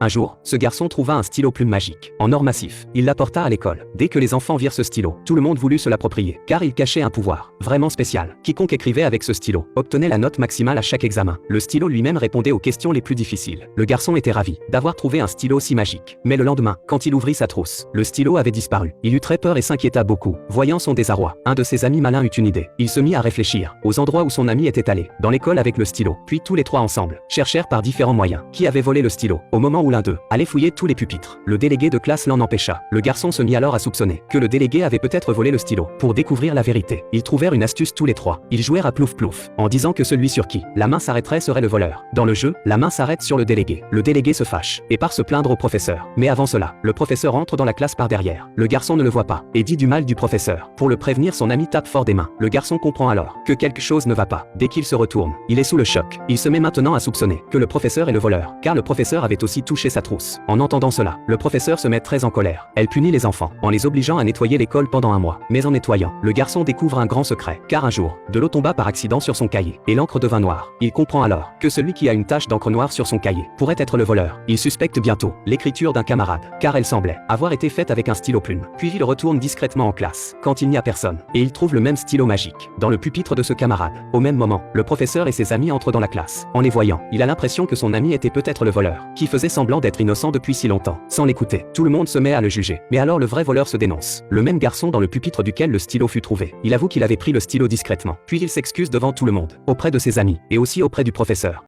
Un jour, ce garçon trouva un stylo plume magique, en or massif. Il l'apporta à l'école. Dès que les enfants virent ce stylo, tout le monde voulut se l'approprier, car il cachait un pouvoir vraiment spécial. Quiconque écrivait avec ce stylo obtenait la note maximale à chaque examen. Le stylo lui-même répondait aux questions les plus difficiles. Le garçon était ravi d'avoir trouvé un stylo si magique. Mais le lendemain, quand il ouvrit sa trousse, le stylo avait disparu. Il eut très peur et s'inquiéta beaucoup. Voyant son désarroi, un de ses amis malins eut une idée. Il se mit à réfléchir aux endroits où son ami était allé, dans l'école avec le stylo. Puis tous les trois ensemble cherchèrent par différents moyens qui avait volé le stylo. Au moment où l'un d'eux allait fouiller tous les pupitres, le délégué de classe l'en empêcha. Le garçon se mit alors à soupçonner que le délégué avait peut-être volé le stylo. Pour découvrir la vérité, ils trouvèrent une astuce tous les trois. Ils jouèrent à plouf plouf, en disant que celui sur qui la main s'arrêterait serait le voleur. Dans le jeu, la main s'arrête sur le délégué. Le délégué se fâche et part se plaindre au professeur. Mais avant cela, le professeur entre dans la classe par derrière. Le garçon ne le voit pas et dit du mal du professeur. Pour le prévenir, son ami tape fort des mains. Le garçon comprend alors que quelque chose ne va pas. Dès qu'il se retourne, il est sous le choc. Il se met maintenant à soupçonner que le professeur est le voleur, car le professeur avait aussi touché sa trousse. En entendant cela, le professeur se met très en colère. Elle punit les enfants en les obligeant à nettoyer l'école pendant un mois. Mais en nettoyant, le garçon découvre un grand secret, car un jour, de l'eau tomba par accident sur son cahier et l'encre devint noire. Il comprend alors que celui qui a une tache d'encre noire sur son cahier pourrait être le voleur. Il suspecte bientôt l'écriture d'un camarade, car elle semblait avoir été faite avec un stylo plume. Puis il retourne discrètement en classe, quand il n'y a personne, et il trouve le même stylo magique dans le pupitre de ce camarade. Au même moment, le professeur et ses amis entrent dans la classe. En les voyant, il a l'impression que son ami était peut-être le voleur, qui faisait semblant d'être innocent depuis si longtemps. Sans l'écouter, tout le monde se met à le juger. Mais alors le vrai voleur se dénonce. Le même garçon dans le pupitre duquel le stylo fut trouvé. Il avoue qu'il avait pris le stylo discrètement. Puis il s'excuse devant tout le monde, auprès de ses amis, et aussi auprès du professeur.